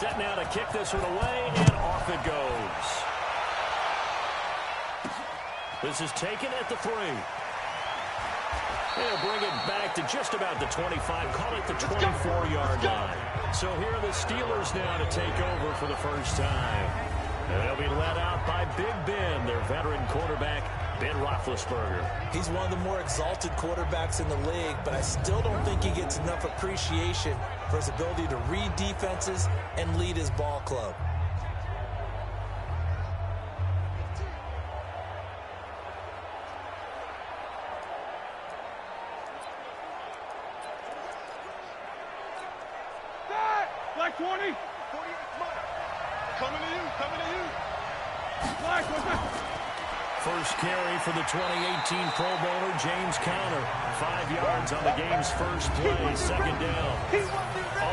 Set now to kick this one away, and off it goes. This is taken at the 3. They'll bring it back to just about the 25, call it the 24-yard line. So here are the Steelers now to take over for the first time. And they'll be led out by Big Ben, their veteran quarterback, Ben Roethlisberger. He's one of the more exalted quarterbacks in the league, but I still don't think he gets enough appreciation for his ability to read defenses and lead his ball club. Black 20. 48 coming to you, coming to you. Black, what's that? First carry for the 2018 Pro Bowler, James Conner. 5 yards on the game's first play, second down.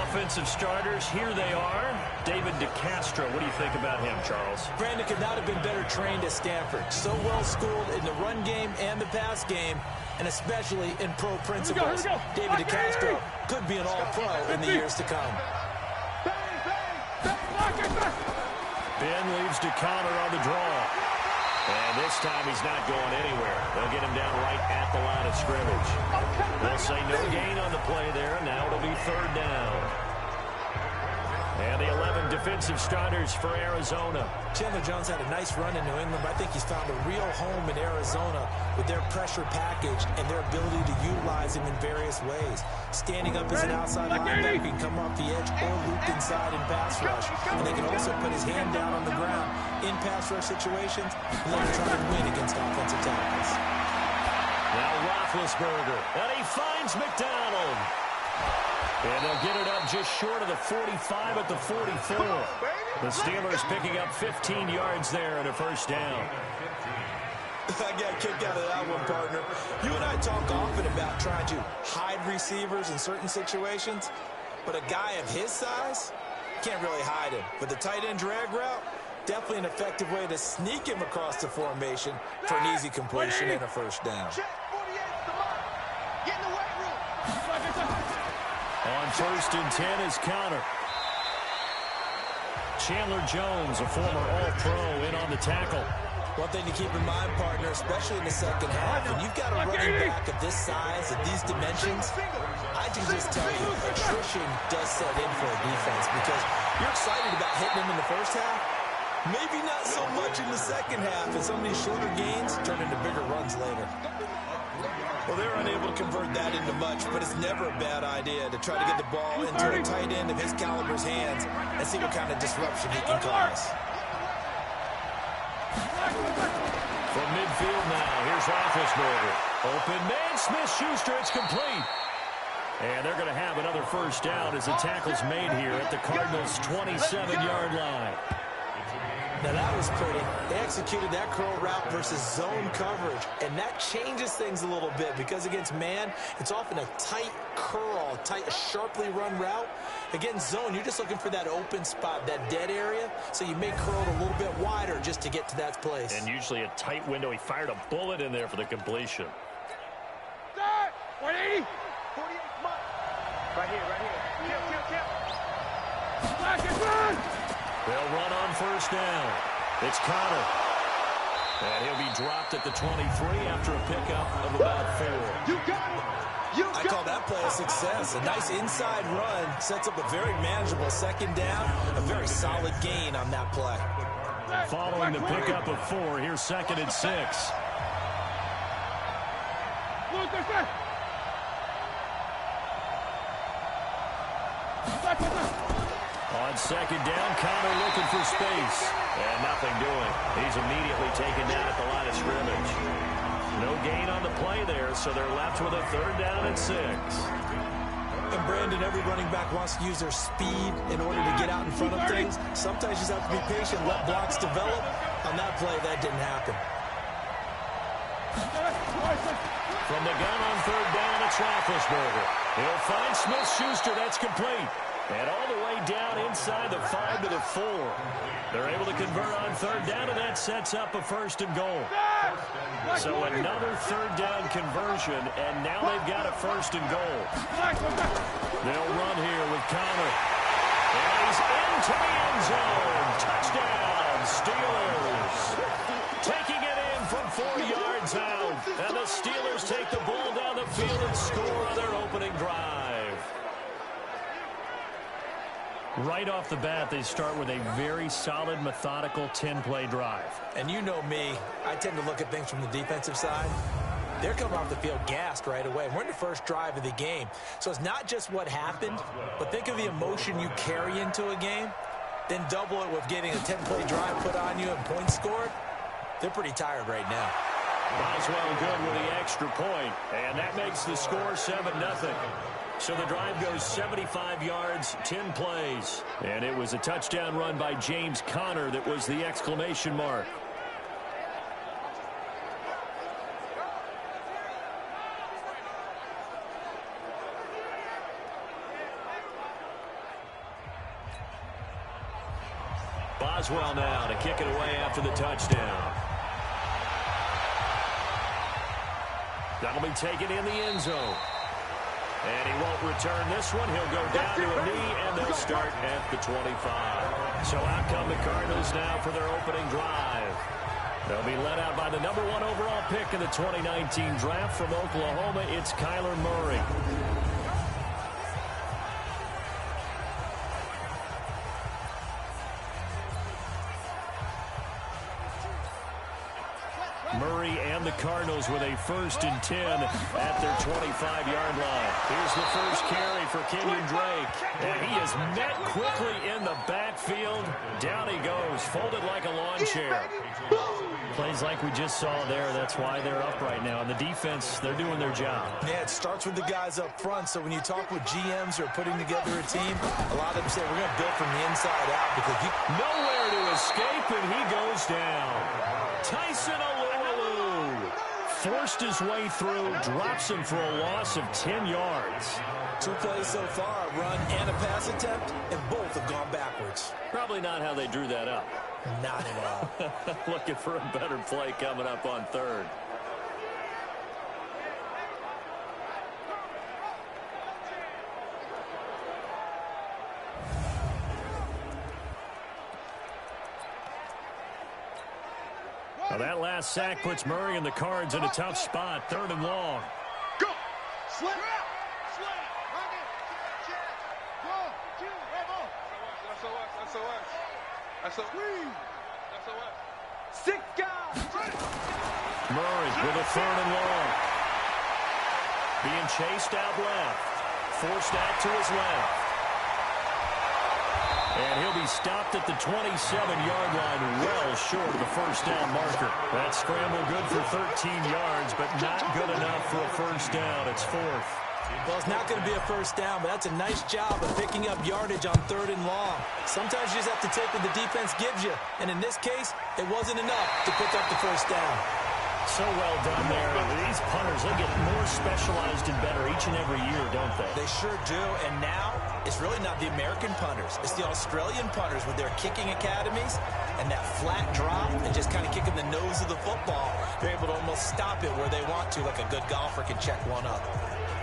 Offensive starters, here they are. David DeCastro, what do you think about him, Charles? Brandon could not have been better trained at Stanford. So well schooled in the run game and the pass game, and especially in pro principles. David DeCastro could be an all-pro in the years to come. Ben leaves to Conner on the draw. And this time he's not going anywhere. They'll get him down right at the line of scrimmage. They'll say no gain on the play there. Now it'll be third down. And the 11 defensive starters for Arizona. Chandler Jones had a nice run in New England, but I think he's found a real home in Arizona with their pressure package and their ability to utilize him in various ways. Standing up as an outside linebacker, he can come off the edge or loop inside in pass rush. And they can also put his hand down on the ground in pass rush situations and let him try to win against offensive tackles. Now Roethlisberger, and he finds McDonald. And they'll get it up just short of the 45 at the 44. The Steelers picking up 15 yards there and a first down. I got a kick out of that one, partner. You and I talk often about trying to hide receivers in certain situations, but a guy of his size can't really hide him. But the tight end drag route, definitely an effective way to sneak him across the formation for an easy completion and a first down. On first and 10 is Conner. Chandler Jones, a former All-Pro, in on the tackle. One thing to keep in mind, partner, especially in the second half, when you've got a running back of this size, of these dimensions, I can just tell you, attrition does set in for a defense because you're excited about hitting him in the first half. Maybe not so much in the second half, as some of these shorter gains turn into bigger runs later. Well, they're unable to convert that into much, but it's never a bad idea to try to get the ball into a tight end of his caliber's hands and see what kind of disruption he can cause. From midfield now, here's Roethlisberger. Open man, Smith-Schuster, it's complete. And they're going to have another first down as the tackle's made here at the Cardinals' 27-yard line. Now that was pretty. They executed that curl route versus zone coverage, and that changes things a little bit because against man, it's often a tight curl, a sharply run route. Against zone, you're just looking for that open spot, that dead area, so you may curl it a little bit wider just to get to that place. And usually a tight window. He fired a bullet in there for the completion. 180. 48, right here. Kill. They'll run on first down. It's Conner. And he'll be dropped at the 23 after a pickup of about 4. You got it. I call that play a success. A nice inside run sets up a very manageable second down. A very solid gain on that play. Following the pickup of 4, here's second and 6. On second down, Conner looking for space. And nothing doing. He's immediately taken down at the line of scrimmage. No gain on the play there, so they're left with a third down and 6. And Brandon, every running back wants to use their speed in order to get out in front of things. Sometimes you just have to be patient, let blocks develop. On that play, that didn't happen. From the gun on third down, it's Roethlisberger. He'll find Smith-Schuster. That's complete. And all the way down inside the 5 to the 4. They're able to convert on third down, and that sets up a first and goal. So another third down conversion, and now they've got a first and goal. They'll run here with Conner. And he's into the end zone. Touchdown, Steelers. Taking it in from 4 yards out. And the Steelers take the ball down the field and score on their opening drive. Right off the bat, they start with a very solid, methodical 10-play drive. And you know me, I tend to look at things from the defensive side. They're coming off the field gassed right away. We're in the first drive of the game. So it's not just what happened, but think of the emotion you carry into a game. Then double it with getting a 10-play drive put on you and points scored. They're pretty tired right now. Boswell good with the extra point, and that makes the score 7-0. So the drive goes 75 yards, 10 plays. And it was a touchdown run by James Conner that was the exclamation mark. Boswell now to kick it away after the touchdown. That'll be taken in the end zone. And he won't return this one. He'll go down to a knee, and they'll start at the 25. So out come the Cardinals now for their opening drive. They'll be led out by the #1 overall pick in the 2019 draft from Oklahoma. It's Kyler Murray. Murray and the Cardinals with a 1st and 10 at their 25-yard line. Here's the first carry for Kenyon Drake. And he is met quickly in the backfield. Down he goes, folded like a lawn chair. Plays like we just saw there. That's why they're up right now. And the defense, they're doing their job. Yeah, it starts with the guys up front. So when you talk with GMs who are putting together a team, a lot of them say we're going to build from the inside out because nowhere to escape, and he goes down. Tyson forced his way through, drops him for a loss of 10 yards. 2 plays so far, a run and a pass attempt, and both have gone backwards. Probably not how they drew that up. Not at all. Looking for a better play coming up on 3rd. Well, that last sack puts Murray and the Cards in a tough spot. 3rd and long. Go. Slam. Slam. Go. That's SOS. 6 guys. Murray with a 3rd and long. Being chased out left. Forced out to his left. And he'll be stopped at the 27-yard line, well short of the 1st down marker. That scramble good for 13 yards, but not good enough for a 1st down. It's 4th. Well, it's not going to be a 1st down, but that's a nice job of picking up yardage on 3rd and long. Sometimes you just have to take what the defense gives you. And in this case, it wasn't enough to pick up the 1st down. So well done there. These punters, they get more specialized and better each and every year, don't they? They sure do. And now, it's really not the American punters. It's the Australian punters with their kicking academies and that flat drop and just kind of kicking the nose of the football. They're able to almost stop it where they want to, like a good golfer can check one up.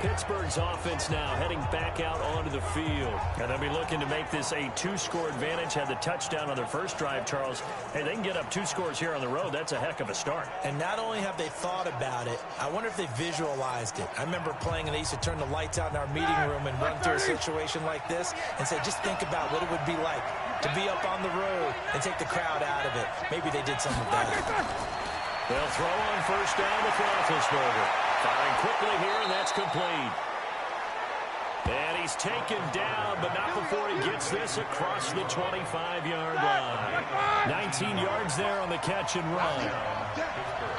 Pittsburgh's offense now heading back out onto the field. And they'll be looking to make this a 2-score advantage. Had the touchdown on their first drive, Charles. Hey, they can get up 2 scores here on the road. That's a heck of a start. And not only have they thought about it, I wonder if they visualized it. I remember playing, and they used to turn the lights out in our meeting room and run through a situation like this and say, just think about what it would be like to be up on the road and take the crowd out of it. Maybe they did something bad. They'll throw on 1st down with Roethlisberger. Firing quickly here, and that's complete. And he's taken down, but not before he gets this across the 25-yard line. 19 yards there on the catch and run.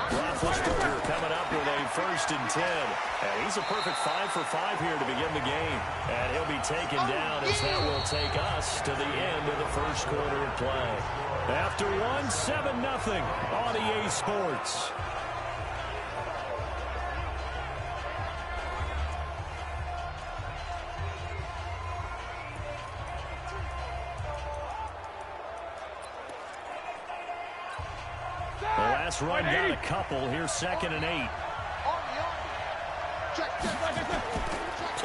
Roethlisberger coming up with a 1st and 10. And he's a perfect 5 for 5 here to begin the game. And he'll be taken down as that will take us to the end of the 1st quarter of play. After 7-0 on EA Sports. The last run got a couple. Here's 2nd and 8.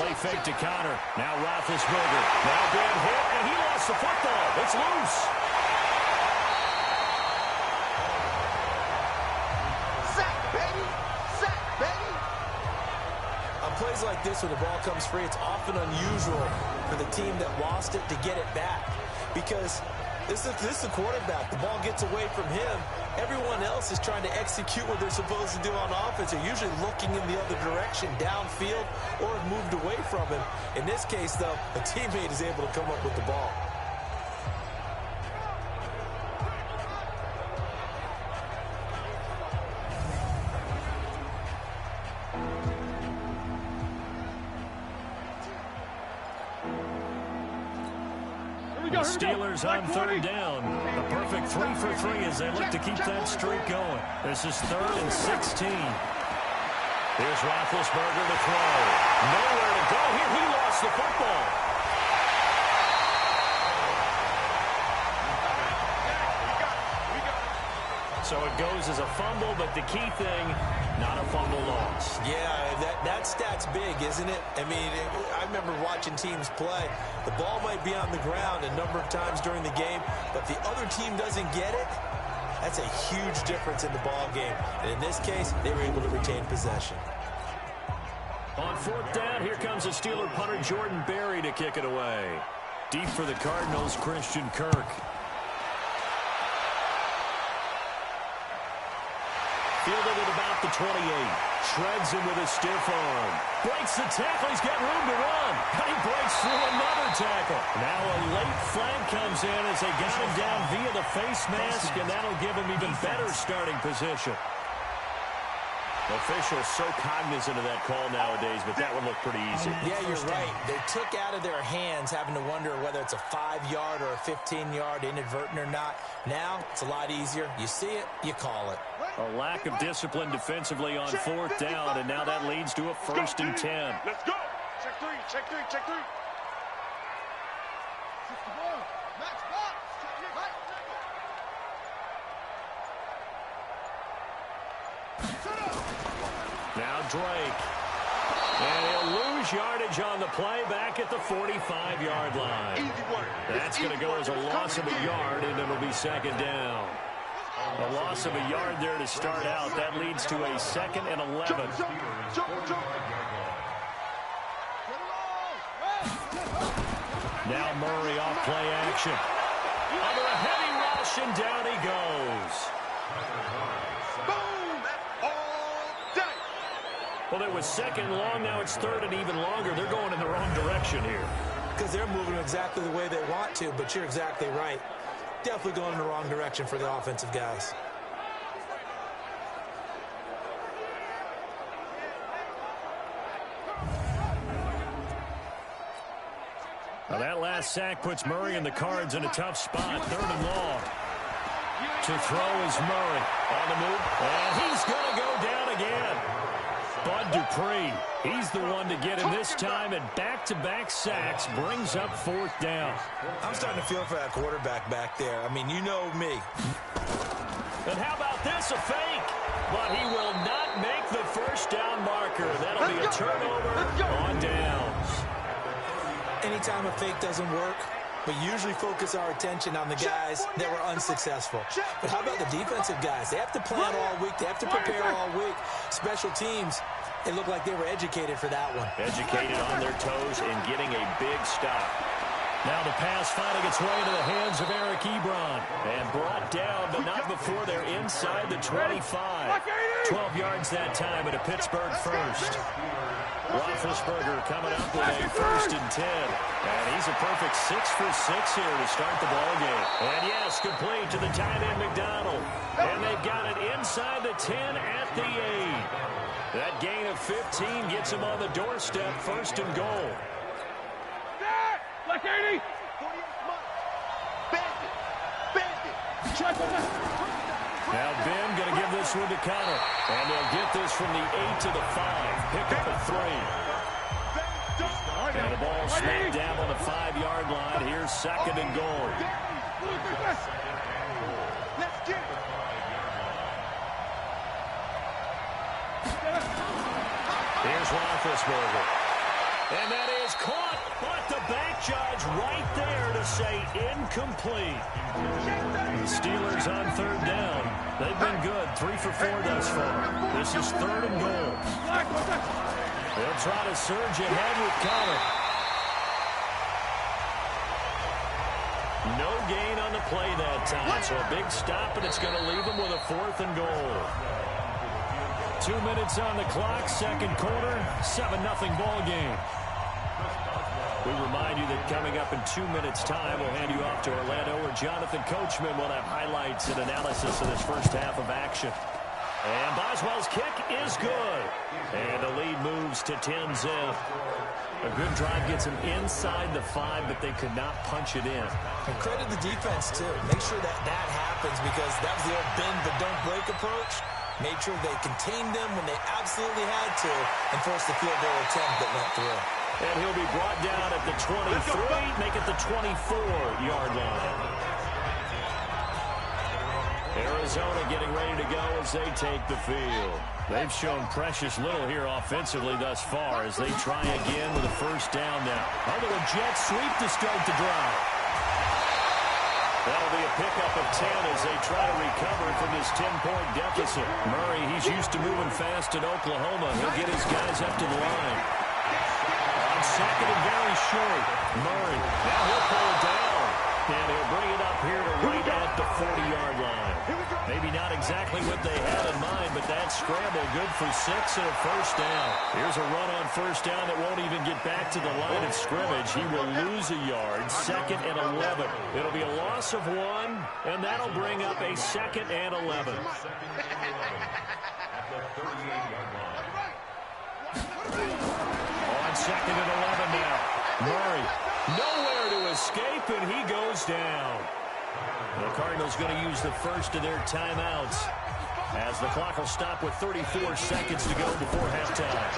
Play fake to Connor. Now Roethlisberger. Now big hit, and he lost the football. It's loose. Sack, baby! Sack, baby! On plays like this, when the ball comes free, it's often unusual for the team that lost it to get it back. Because this is the quarterback. The ball gets away from him. Everyone else is trying to execute what they're supposed to do on offense. They're usually looking in the other direction, downfield, or have moved away from him. In this case, though, a teammate is able to come up with the ball. The Steelers on third down. A perfect 3 for 3 as they look to keep that streak going. This is 3rd and 16. Here's Roethlisberger to throw. Nowhere to go here. He lost the football. So it goes as a fumble, but the key thing, not a fumble loss. Yeah, that stat's big, isn't it? I mean, I remember watching teams play. The ball might be on the ground a number of times during the game, but if the other team doesn't get it, that's a huge difference in the ball game. And in this case, they were able to retain possession. On 4th down, here comes the Steeler punter Jordan Berry to kick it away. Deep for the Cardinals, Christian Kirk. Fielded at about the 28. Shreds him with a stiff arm. Breaks the tackle. He's got room to run. And he breaks through another tackle. Now a late flag comes in as they got him down via the face mask, and that'll give him even better starting position. Officials so cognizant of that call nowadays, but that one looked pretty easy. Yeah, you're right. They took out of their hands having to wonder whether it's a 5-yard or a 15-yard inadvertent or not. Now, it's a lot easier. You see it, you call it. A lack of discipline defensively on 4th down, and now that leads to a 1st and 10. Let's go! Check 3, check 3, check 3. Max box! Now Drake. And he'll lose yardage on the play back at the 45-yard line. Easy work. That's going to go as a loss of a yard, and it'll be 2nd down. A loss of a yard there to start out. That leads to a 2nd and 11. Now Murray off play action. Under a heavy rush, and down he goes. Boom! That's all day. Well, it was 2nd long. Now it's 3rd and even longer. They're going in the wrong direction here. Because they're moving exactly the way they want to, but you're exactly right. Definitely going in the wrong direction for the offensive guys. Now that last sack puts Murray and the Cards in a tough spot. 3rd and long. To throw is Murray. On the move. And he's going to go down again. Bud Dupree, he's the one to get him this time, and back-to-back sacks brings up 4th down. I'm starting to feel for that quarterback back there. I mean, you know me. And how about this, a fake? But he will not make the 1st down marker. That'll be a turnover on downs. Anytime a fake doesn't work, we usually focus our attention on the guys that were unsuccessful. But how about the defensive guys? They have to plan all week. They have to prepare all week. Special teams, it looked like they were educated for that one. Educated on their toes and getting a big stop. Now the pass finding its way into the hands of Eric Ebron. And brought down, but not before they're inside the 25. 12 yards that time at a Pittsburgh 1st. Roethlisberger coming up with a 1st and 10. And he's a perfect 6 for 6 here to start the ball game. And yes, complete to the tight end McDonald. And they've got it inside the 10 at the 8. That gain of 15 gets him on the doorstep, 1st and goal. Black 80. Now Ben going to give this one to Connor. And they'll get this from the 8 to the 5. Pick up a 3. And the ball smacked down on the 5-yard line. Here's 2nd and goal. Let's get it. Here's Roethlisberger. And that is caught, but the back judge right there to say incomplete. The Steelers on third down. They've been good, 3 for 4 thus far. This is 3rd and goal. They'll try to surge ahead with Connor. No gain on the play that time, so a big stop, and it's going to leave them with a 4th and goal. 2 minutes on the clock, second quarter, 7-0 ball game. We remind you that coming up in 2 minutes' time, we'll hand you off to Orlando, where Jonathan Coachman will have highlights and analysis of this first half of action. And Boswell's kick is good. And the lead moves to 10-zip. A good drive gets them inside the 5, but they could not punch it in. And credit the defense, too. Make sure that happens, because that was the old bend but don't break approach. Made sure they contained them when they absolutely had to and forced the field goal attempt that went through. And he'll be brought down at the 23, make it the 24-yard line. Arizona getting ready to go as they take the field. They've shown precious little here offensively thus far as they try again with a first down now. A little jet sweep to start the drive. That'll be a pickup of 10 as they try to recover from this 10-point deficit. Murray, he's used to moving fast in Oklahoma. He'll get his guys up to the line. On second and very short, Murray. Now he'll pull it down. And he'll bring it up here to right at the 40-yard line. Maybe not exactly what they had in mind, but that scramble good for 6 and a first down. Here's a run on first down that won't even get back to the line of scrimmage. He will lose a yard, 2nd and 11. It'll be a loss of 1, and that'll bring up a 2nd and 11. On 2nd and 11 now. Murray, nowhere to escape, and he goes down. The Cardinals going to use the first of their timeouts as the clock will stop with 34 seconds to go before halftime.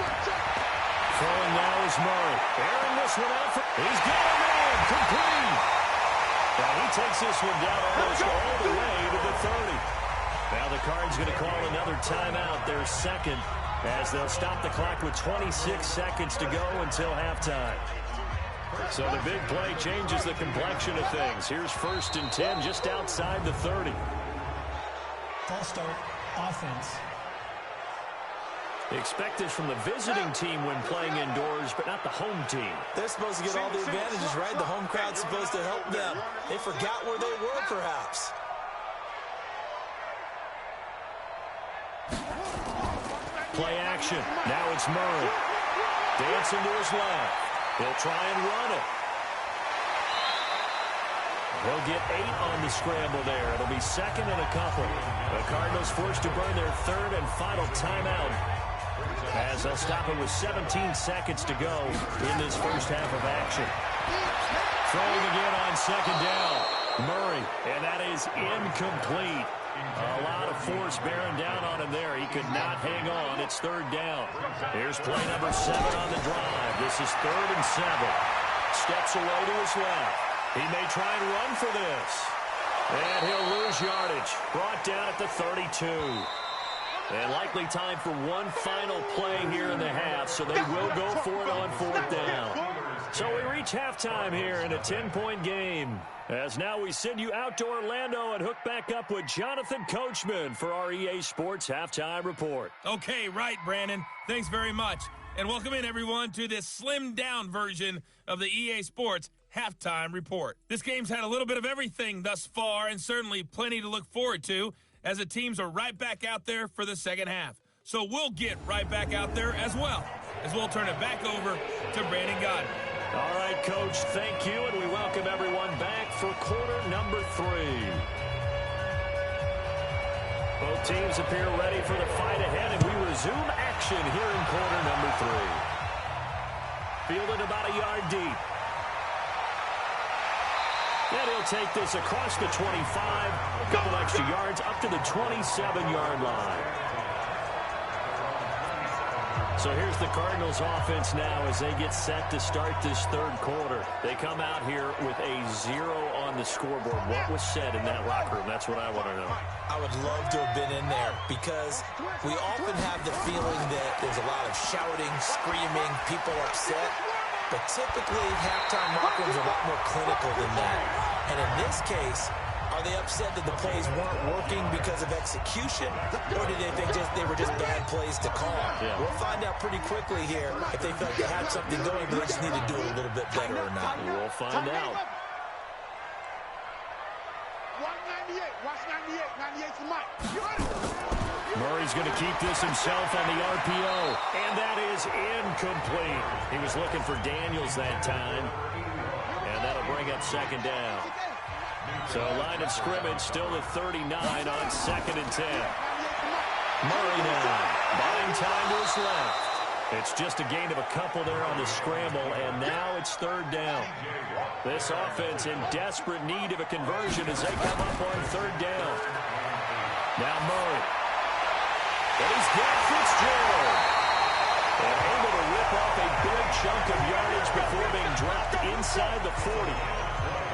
Throwing now is Murray. Airing this one out. He's got a man. Complete. Now he takes this one down almost all the way to the 30. Now the Cards going to call another timeout, their second, as they'll stop the clock with 26 seconds to go until halftime. So the big play changes the complexion of things. Here's 1st and 10 just outside the 30. False start, offense. They expect this from the visiting team when playing indoors, but not the home team. They're supposed to get all the advantages, right? The home crowd's supposed to help them. They forgot where they were, perhaps. Play action. Now it's Murray. Dancing to his left. He'll try and run it. He'll get 8 on the scramble there. It'll be 2nd and a couple. The Cardinals forced to burn their 3rd and final timeout as they'll stop it with 17 seconds to go in this first half of action. Throwing again on 2nd down. Murray, and that is incomplete. A lot of force bearing down on him there. He could not hang on. It's 3rd down. Here's play number 7 on the drive. This is 3rd and 7. Steps away to his left. He may try and run for this. And he'll lose yardage. Brought down at the 32. And likely time for one final play here in the half, so they will go for it on 4th down. So we reach halftime here in a 10-point game. As now we send you out to Orlando and hook back up with Jonathan Coachman for our EA Sports Halftime Report. Okay, right, Brandon. Thanks very much. And welcome in, everyone, to this slimmed-down version of the EA Sports Halftime Report. This game's had a little bit of everything thus far, and certainly plenty to look forward to, as the teams are right back out there for the second half. So we'll get right back out there as well, as we'll turn it back over to Brandon Godden. All right, Coach, thank you, and we welcome everyone back for quarter number 3. Both teams appear ready for the fight ahead, and we resume action here in quarter number 3. Fielded about a yard deep. And he'll take this across the 25, a couple extra yards up to the 27-yard line. So here's the Cardinals offense now as they get set to start this third quarter. They come out here with a 0 on the scoreboard. What was said in that locker room? That's what I want to know. I would love to have been in there because we often have the feeling that there's a lot of shouting, screaming, people upset. but typically halftime locker rooms are a lot more clinical than that. And in this case, are they upset that the plays weren't working because of execution, or did they think they were just bad plays to call? Yeah. We'll find out pretty quickly here if they felt they had something going, but they just need to do it a little bit better or not. We'll find out. 198. Watch 98. 98's the mic. You ready? Murray's going to keep this himself on the RPO, and that is incomplete. He was looking for Daniels that time, and that'll bring up second down. So line of scrimmage still at 39 on 2nd and 10. Murray now buying time to his left. It's just a gain of a couple there on the scramble, and now it's 3rd down. This offense in desperate need of a conversion as they come up on 3rd down. Now Murray. And he's got Fitzgerald. And able to rip off a big chunk of yardage before being dropped inside the 40.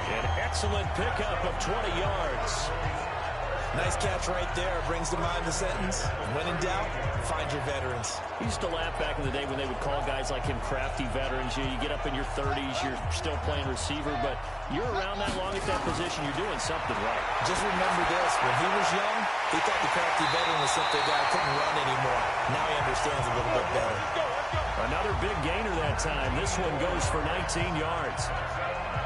An excellent pickup of 20 yards. Nice catch right there. Brings to mind the sentence, when in doubt, find your veterans. I used to laugh back in the day when they would call guys like him crafty veterans. You get up in your 30s, you're still playing receiver, but you're around that long at that position, you're doing something right. Just remember this, when he was young, he thought the crafty veteran was simply a guy who couldn't run anymore. Now he understands a little bit better. Another big gainer that time. This one goes for 19 yards.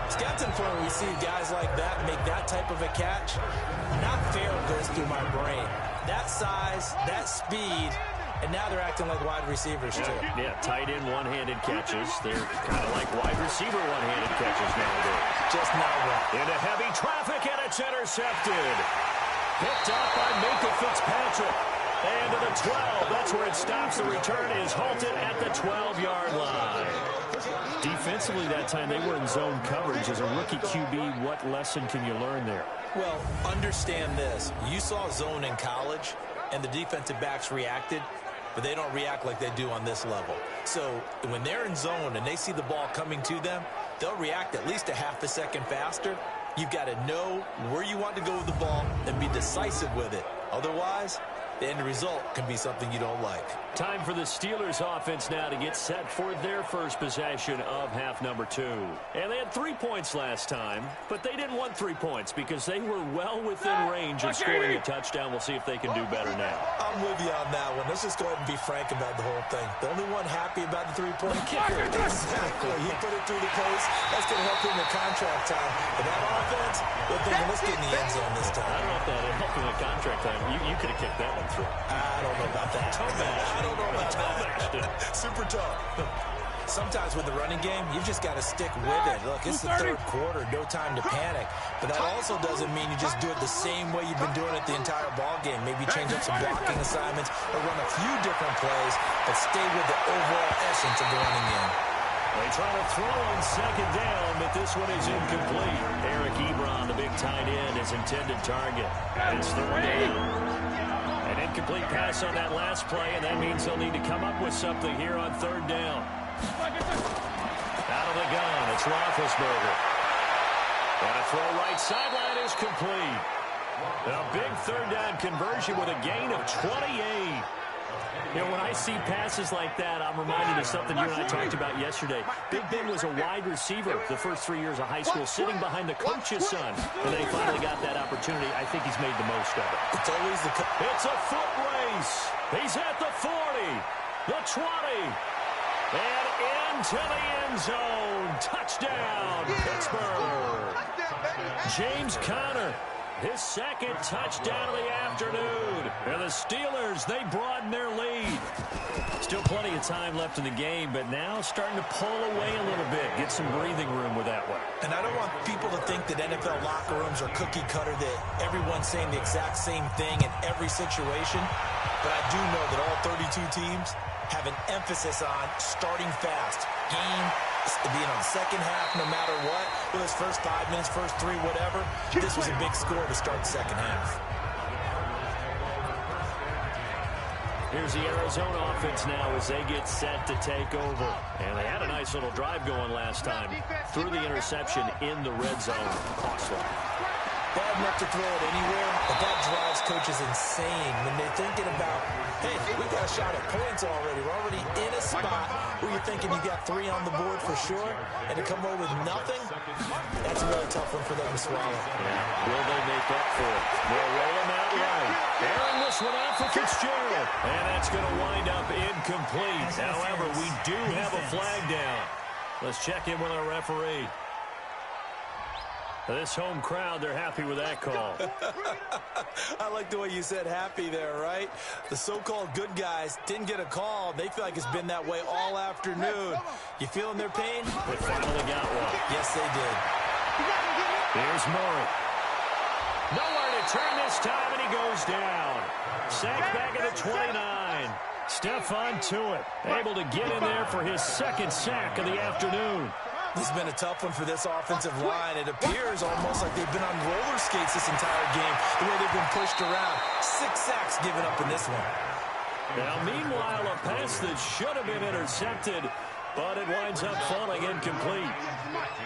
It's got to the point where we see guys like that make that type of a catch. Not fair goes through my brain. That size, that speed, and now they're acting like wide receivers too. Yeah, tight end one-handed catches. They're kind of like wide receiver one-handed catches nowadays. Just not right. Into heavy traffic, and it's intercepted. Picked up by Minka Fitzpatrick. And to the 12. That's where it stops. The return is halted at the 12-yard line. Defensively that time, they were in zone coverage. As a rookie QB, what lesson can you learn there? Well, understand this. You saw zone in college, and the defensive backs reacted, but they don't react like they do on this level. So when they're in zone and they see the ball coming to them, they'll react at least a half a second faster. You've got to know where you want to go with the ball and be decisive with it. Otherwise, the end result can be something you don't like. Time for the Steelers offense now to get set for their first possession of half number 2. And they had 3 points last time, but they didn't want 3 points because they were well within range of scoring a touchdown. We'll see if they can do better now. I'm with you on that one. Let's just go ahead and be frank about the whole thing. The only one happy about the three-point kicker. Exactly. He put it through the post. That's going to help him with contract time. But that offense, they're thinking, let's get in the end zone this time. I don't know if that helped him with contract time. You could have kicked that one through. I don't know about that. I don't know about that. Super tough. Sometimes with the running game, you've just got to stick with it. Look, it's the third quarter, no time to panic. But that also doesn't mean you just do it the same way you've been doing it the entire ball game. Maybe change up some blocking assignments or run a few different plays, but stay with the overall essence of the running game. They try to throw on second down, but this one is incomplete. Eric Ebron, the big tight end, his intended target. It's third down. An incomplete pass on that last play, and that means they'll need to come up with something here on third down. Out of the gun, it's Roethlisberger. And a throw right sideline is complete. A big third down conversion with a gain of 28. You know, when I see passes like that, I'm reminded of something you and I talked about yesterday. Big Ben was a wide receiver the first 3 years of high school, sitting behind the coach's son. And then he finally got that opportunity. I think he's made the most of it. It's always the... It's a foot race. He's at the 40, the 20, and into the end zone. Touchdown, Pittsburgh. James Conner. His second touchdown of the afternoon. And the Steelers, they broaden their lead. Still plenty of time left in the game, but now starting to pull away a little bit. Get some breathing room with that one. And I don't want people to think that NFL locker rooms are cookie cutter, that everyone's saying the exact same thing in every situation. But I do know that all 32 teams have an emphasis on starting fast. Game being on the second half no matter what. Whether it's first 5 minutes, first 3, whatever. This was a big score to start the second half. Here's the Arizona offense now as they get set to take over. And they had a nice little drive going last time. Threw the interception in the red zone. Costly. Bad enough to throw it anywhere, but that drives coaches insane when they're thinking about, hey, we've got got a shot at points already. We're already in a spot where you're thinking you got 3 on the board for sure, and to come away with nothing, that's a really tough one for them to swallow. Yeah. Will they make up for it? They'll roll him out right. Airing this one out for Fitzgerald. And that's going to wind up incomplete. However, we do have a flag down. Let's check in with our referee. This home crowd, they're happy with that call. I like the way you said happy there, right? The so-called good guys didn't get a call. They feel like it's been that way all afternoon. You feeling their pain? They finally got one. Yes, they did. Here's Murray. Nowhere to turn this time, and he goes down. Sacked back at the 29. Stephon Tuitt able to get in there for his second sack of the afternoon. This has been a tough one for this offensive line. It appears almost like they've been on roller skates this entire game, the way they've been pushed around. 6 sacks given up in this one. Now, meanwhile, a pass that should have been intercepted, but it winds up falling incomplete.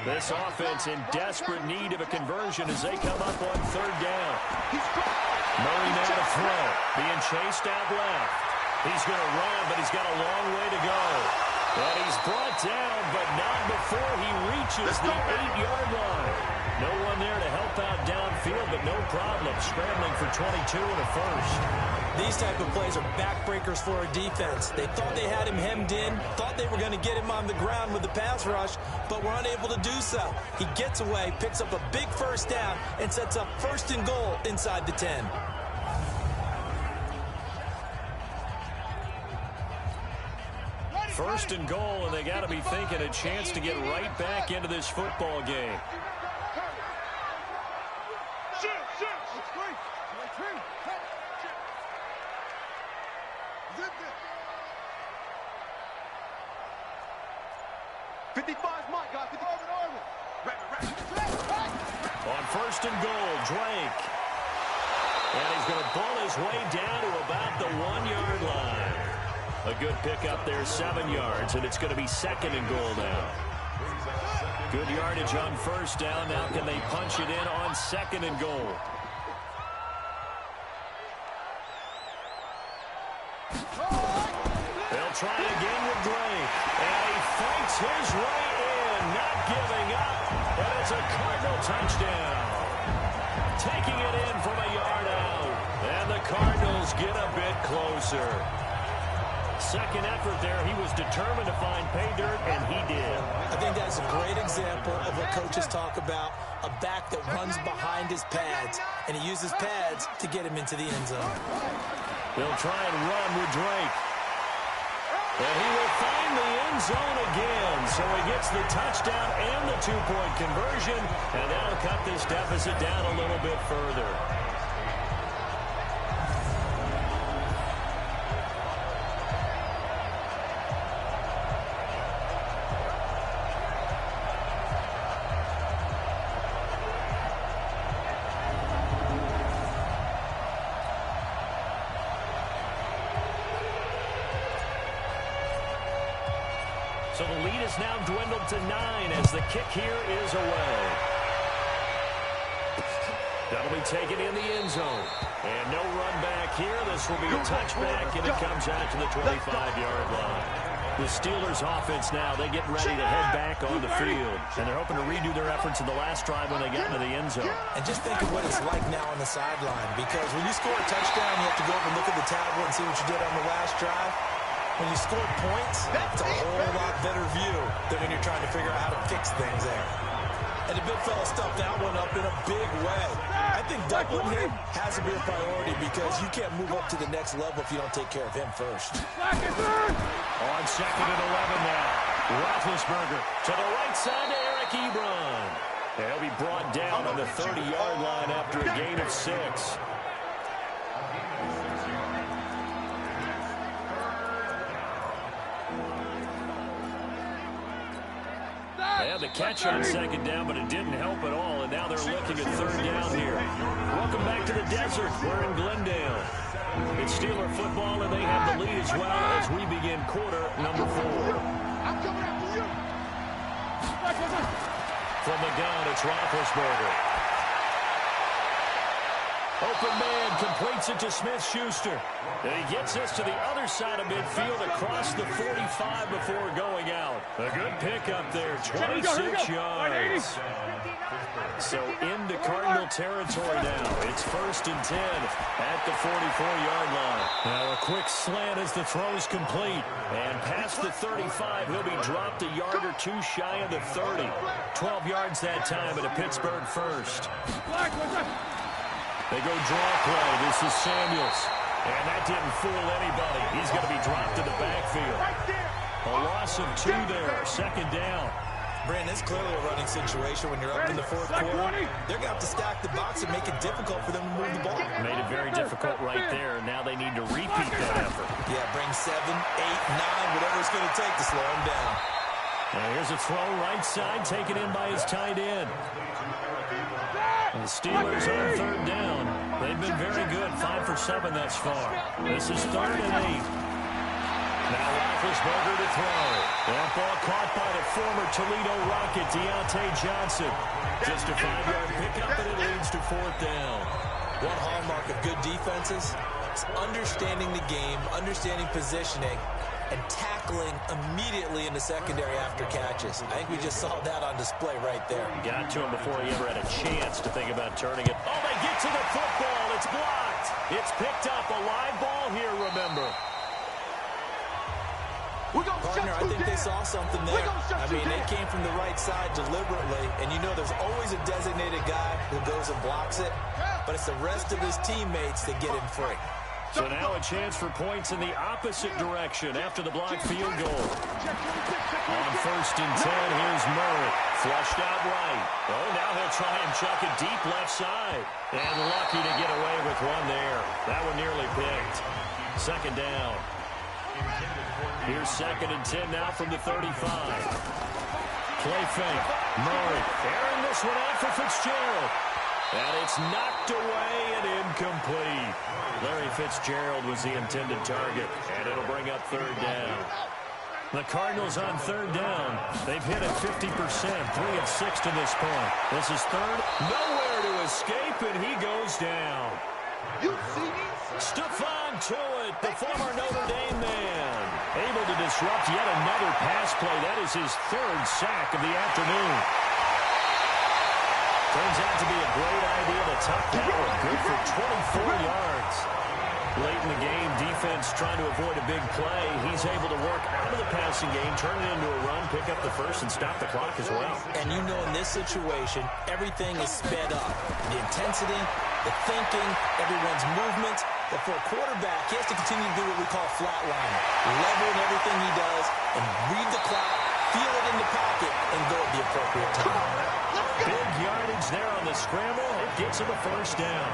This offense in desperate need of a conversion as they come up on 3rd down. Murray now to throw, being chased out left. He's going to run, but he's got a long way to go. And he's brought down, but not before he reaches the 8-yard line. No one there to help out downfield, but no problem. Scrambling for 22 and a first. These type of plays are backbreakers for a defense. They thought they had him hemmed in, thought they were going to get him on the ground with the pass rush, but were unable to do so. He gets away, picks up a big first down, and sets up 1st and goal inside the 10. First and goal, and they got to be thinking a chance to get right back into this football game. On 1st and goal, Drake. And he's going to pull his way down to about the 1-yard line. A good pickup there, 7 yards, and it's going to be 2nd and goal now. Good yardage on 1st down. Now can they punch it in on 2nd and goal? They'll try again with Drake. And he fights his way in, not giving up. And it's a Cardinal touchdown. Taking it in from a yard out. And the Cardinals get a bit closer. Second effort there, he was determined to find pay dirt, and he did. I think that's a great example of what coaches talk about, a back that runs behind his pads, and he uses pads to get him into the end zone. They'll try and run with Drake. And he will find the end zone again, so he gets the touchdown and the 2-point conversion, and that'll cut this deficit down a little bit further. So the lead is now dwindled to 9 as the kick here is away. That'll be taken in the end zone. And no run back here. This will be a touchback, and it comes out to the 25-yard line. The Steelers offense now, they get ready to head back on the field. And they're hoping to redo their efforts in the last drive when they got into the end zone. And just think of what it's like now on the sideline, because when you score a touchdown, you have to go over and look at the tablet and see what you did on the last drive. When you score points, it's a whole lot better view than when you're trying to figure out how to fix things there. And the big fella stuffed that one up in a big way. I think doubling him has to be a priority because you can't move up to the next level if you don't take care of him first. On 2nd and 11 now. Roethlisberger to the right side to Eric Ebron. He'll be brought down on the 30-yard line after a gain of 6. They had the catch on 2nd down, but it didn't help at all, and now they're looking at 3rd down here. Welcome back to the desert. We're in Glendale. It's Steeler football, and they have the lead as well as we begin quarter number 4. I'm coming after you. From the gun, it's Roethlisberger. Open man completes it to Smith-Schuster. And he gets this to the other side of midfield across the 45 before going out. A good pickup there, 26 yards. So into Cardinal territory now. It's 1st and 10 at the 44-yard line. Now a quick slant as the throw's complete. And past the 35, he'll be dropped a yard or two shy of the 30. 12 yards that time at a Pittsburgh first. They go draw play. This is Samuels. And that didn't fool anybody. He's going to be dropped to the backfield. A loss of 2 there. 2nd down. Brandon, it's clearly a running situation when you're up in the 4th quarter. They're going to have to stack the box and make it difficult for them to move the ball. Made it very difficult right there. Now they need to repeat that effort. Yeah, bring 7, 8, 9, whatever it's going to take to slow them down. Now here's a throw right side, taken in by his tight end. And the Steelers on 3rd down. They've been very good, 5 for 7 thus far. This is 3rd and 8. Now Roethlisberger to throw. That ball caught by the former Toledo Rocket, Deontay Johnson. Just a 5-yard pickup, and it leads to 4th down. One hallmark of good defenses is understanding the game, understanding positioning, and tackling immediately in the secondary after catches. I think we just saw that on display right there. Got to him before he ever had a chance to think about turning it. Oh, they get to the football. It's blocked. It's picked up. A live ball here, remember. Partner, I think they saw something there. I mean, they came from the right side deliberately, and you know there's always a designated guy who goes and blocks it, but it's the rest of his teammates that get him free. So now a chance for points in the opposite direction after the blocked field goal. On 1st and 10, here's Murray. Flushed out right. Oh, now he'll try and chuck it deep left side. And lucky to get away with one there. That one nearly picked. 2nd down. Here's 2nd and 10 now from the 35. Play fake. Murray airing this one out for Fitzgerald. And it's knocked away and incomplete. Larry Fitzgerald was the intended target, and it'll bring up 3rd down. The Cardinals on 3rd down. They've hit it 50%, 3 of 6 to this point. This is 3rd. Nowhere to escape, and he goes down. Stephon Tuitt, the former Notre Dame man, able to disrupt yet another pass play. That is his 3rd sack of the afternoon. Turns out to be a great idea to tuck that one. Good for 24 yards. Late in the game, defense trying to avoid a big play. He's able to work out of the passing game, turn it into a run, pick up the 1st, and stop the clock as well. And you know in this situation, everything is sped up. The intensity, the thinking, everyone's movement. But for a quarterback, he has to continue to do what we call flatlining. Level in everything he does and read the clock, feel it in the pocket, and go at the appropriate time. Big yardage there on the scramble. It gets him a 1st down.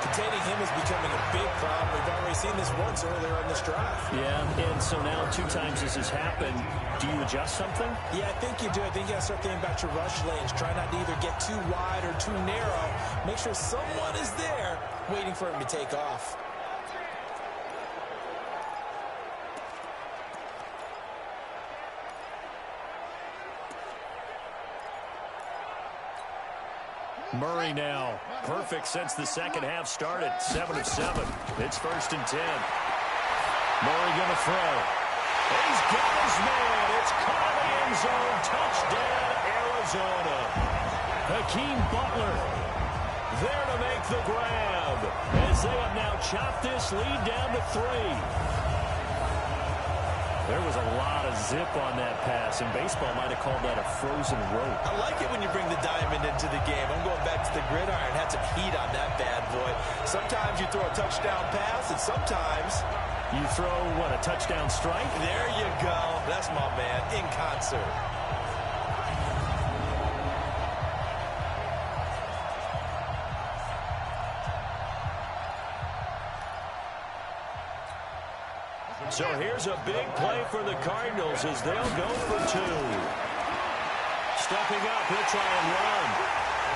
Containing him is becoming a big problem. We've already seen this once earlier in this drive. Yeah, and so now 2 times this has happened. Do you adjust something? Yeah, I think you do. I think you got to start thinking about your rush lanes. Try not to either get too wide or too narrow. Make sure someone is there waiting for him to take off. Murray now. Perfect since the 2nd half started. 7 of 7. It's 1st and 10. Murray going to throw. He's got his man. It's caught in the end zone. Touchdown, Arizona. Hakeem Butler there to make the grab as they have now chopped this lead down to 3. There was a lot of zip on that pass, and baseball might have called that a frozen rope. I like it when you bring the diamond into the game. I'm going back to the gridiron. Had some heat on that bad boy. Sometimes you throw a touchdown pass, and sometimes you throw, what, a touchdown strike? There you go. That's my man, in concert. So here's a big play for the Cardinals as they'll go for 2. Stepping up, he'll try and run.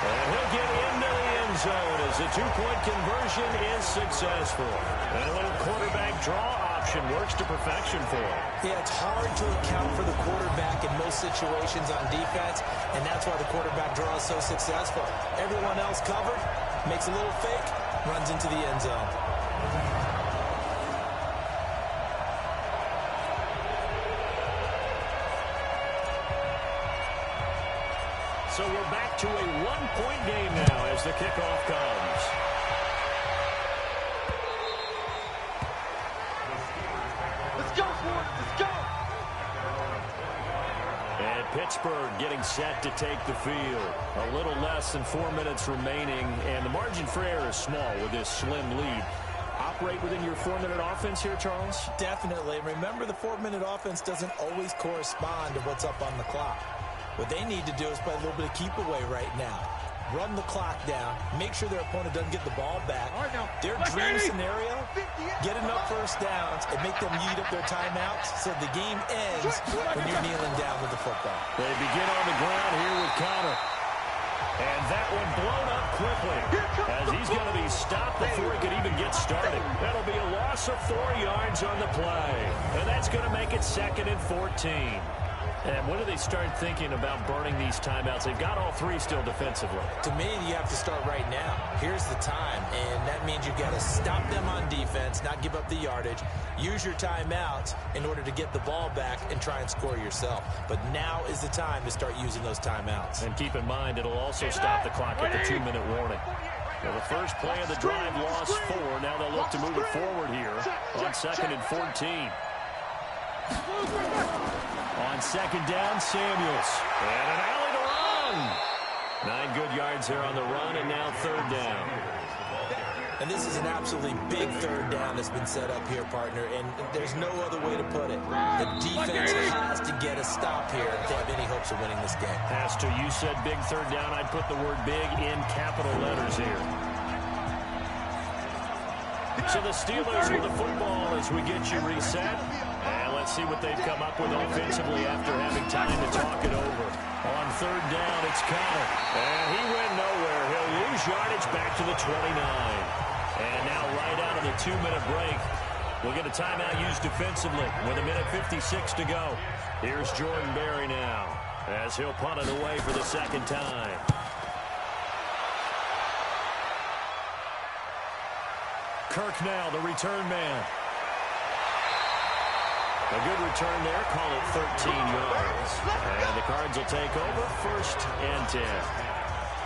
And he'll get into the end zone as the 2-point conversion is successful. And a little quarterback draw option works to perfection for him. Yeah, it's hard to account for the quarterback in most situations on defense, and that's why the quarterback draw is so successful. Everyone else covered, makes a little fake, runs into the end zone. So we're back to a one-point game now as the kickoff comes. Let's go, Ford. Let's go. And Pittsburgh getting set to take the field. A little less than 4 minutes remaining, and the margin for error is small with this slim lead. Operate within your 4-minute offense here, Charles? Definitely. Remember, the 4-minute offense doesn't always correspond to what's up on the clock. What they need to do is play a little bit of keep away right now. Run the clock down. Make sure their opponent doesn't get the ball back. Their dream scenario, get enough first downs and make them eat up their timeouts so the game ends when you're kneeling down with the football. They begin on the ground here with Connor. And that one blown up quickly as he's going to be stopped before he could even get started. That'll be a loss of 4 yards on the play. And that's going to make it 2nd and 14. And when do they start thinking about burning these timeouts? They've got all 3 still defensively. To me, you have to start right now. Here's the time, and that means you've got to stop them on defense, not give up the yardage. Use your timeouts in order to get the ball back and try and score yourself. But now is the time to start using those timeouts. And keep in mind, it'll also stop the clock at the 2-minute warning. Well, the first play of the drive lost 4. Now they'll look to move it forward here on 2nd and 14. On 2nd down, Samuels. And an alley to run. 9 good yards there on the run, and now 3rd down. And this is an absolutely big 3rd down that's been set up here, partner, and there's no other way to put it. The defense has to get a stop here if they have any hopes of winning this game. Has to. You said big 3rd down. I'd put the word big in capital letters here. So the Steelers with the football as we get you reset. And let's see what they've come up with offensively after having time to talk it over. On 3rd down, it's Connor. And he went nowhere. He'll lose yardage back to the 29. And now right out of the 2-minute break, we'll get a timeout used defensively with 1:56 to go. Here's Jordan Berry now as he'll punt it away for the 2nd time. Kirk now, the return man. A good return there, call it 13 yards. And the Cards will take over, 1st and 10.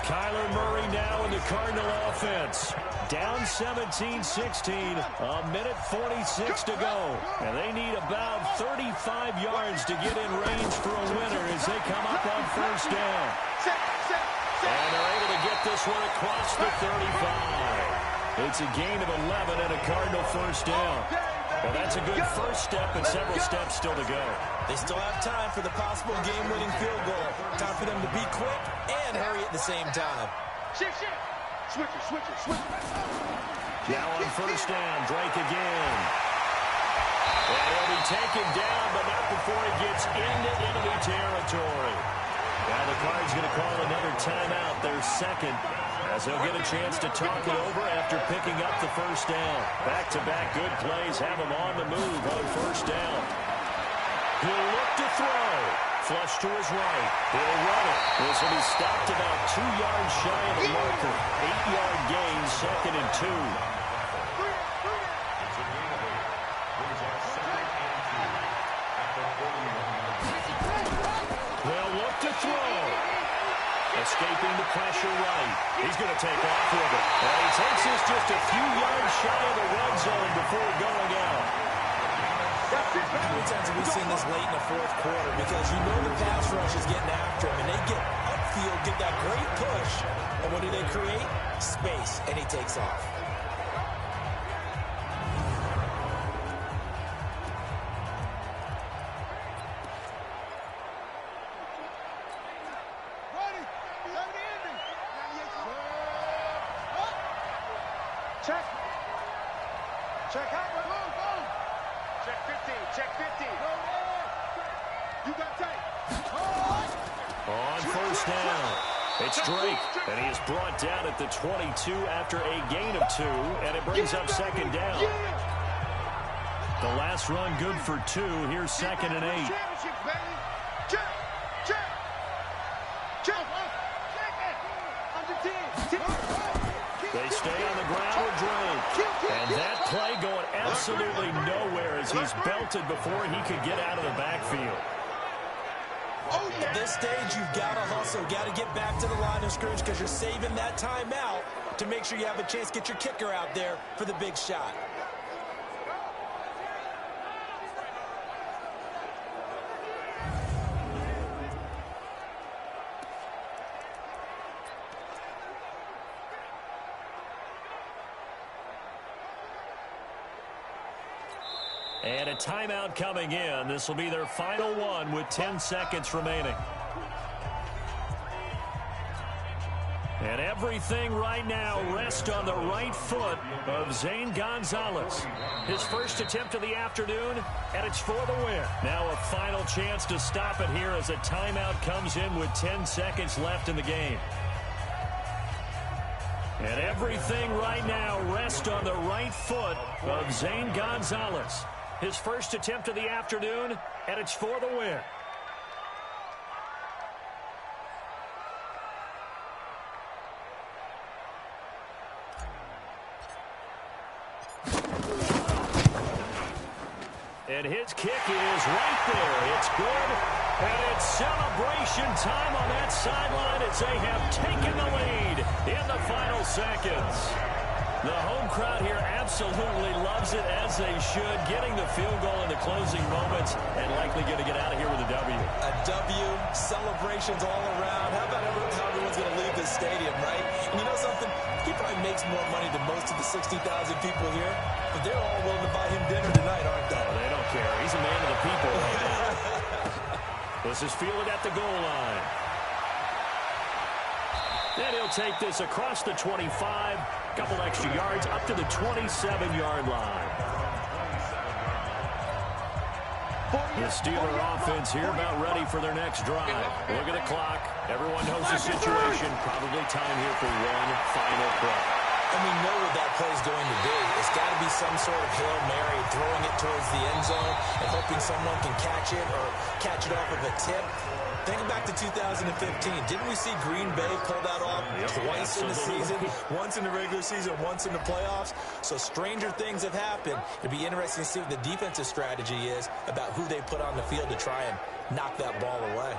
Kyler Murray now in the Cardinal offense. Down 17-16, 1:46 to go. And they need about 35 yards to get in range for a winner as they come up on 1st down. And they're able to get this one across the 35. It's a gain of 11 and a Cardinal 1st down. Well, that's a good first step and several steps still to go. They still have time for the possible game-winning field goal. Time for them to be quick and hurry at the same time. Switch it. Now on 1st down, Drake again. And he'll be taken down, but not before he gets into enemy territory. Now the Cards going to call another timeout, their 2nd, as they'll get a chance to talk it over after picking up the 1st down. Back-to-back good plays have him on the move on 1st down. He'll look to throw. Flush to his right. He'll run it. This will be stopped about 2 yards shy of the marker. 8-yard gain, 2nd and 2. They'll look to throw. Escaping the pressure right. He's going to take off with it. And he takes this just a few yards shy of the red zone before going out. How many times have we seen this late in the 4th quarter? Because you know the pass rush is getting after him, and they get upfield, get that great push. And what do they create? Space, and he takes off. Check out. Check 15. Check 15. You got tape. On 1st down, it's Drake, and he is brought down at the 22 after a gain of 2, and it brings up 2nd down. The last run good for 2. Here's 2nd and 8. They stay on the ground with absolutely nowhere as he's belted before he could get out of the backfield. At this stage, you've got to hustle, got to get back to the line of scrimmage because you're saving that timeout to make sure you have a chance to get your kicker out there for the big shot. And a timeout coming in. This will be their final one with 10 seconds remaining. And everything right now rests on the right foot of Zane Gonzalez. His first attempt of the afternoon, and it's for the win. Now a final chance to stop it here as a timeout comes in with 10 seconds left in the game. And everything right now rests on the right foot of Zane Gonzalez. His first attempt of the afternoon, and it's for the win. And his kick is right there. It's good. And it's celebration time on that sideline as they have taken the lead in the final seconds. The home crowd here absolutely loves it, as they should, getting the field goal in the closing moments and likely going to get out of here with a W. A W, celebrations all around. How about how everyone's going to leave this stadium, right? And you know something? He probably makes more money than most of the 60,000 people here, but they're all willing to buy him dinner tonight, aren't they? Oh, they don't care. He's a man of the people right now. This is fielded at the goal line. And he'll take this across the 25, couple extra yards up to the 27-yard line. The Steeler offense here about ready for their next drive. Look at the clock. Everyone knows the situation. Probably time here for one final play. And we know what that play is going to be. It's got to be some sort of Hail Mary, throwing it towards the end zone and hoping someone can catch it or catch it off of a tip. Think back to 2015. Didn't we see Green Bay pull that off twice in the season? Once in the regular season, once in the playoffs. So stranger things have happened. It'd be interesting to see what the defensive strategy is about who they put on the field to try and knock that ball away.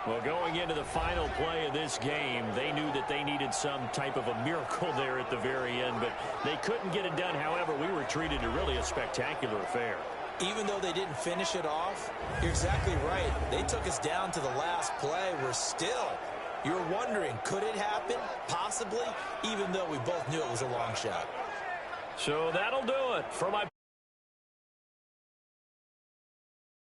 Well, going into the final play of this game, they knew that they needed some type of a miracle there at the very end, but they couldn't get it done. However, we were treated to really a spectacular affair. Even though they didn't finish it off, you're exactly right. They took us down to the last play. You're wondering, could it happen? Possibly, even though we both knew it was a long shot. So that'll do it for my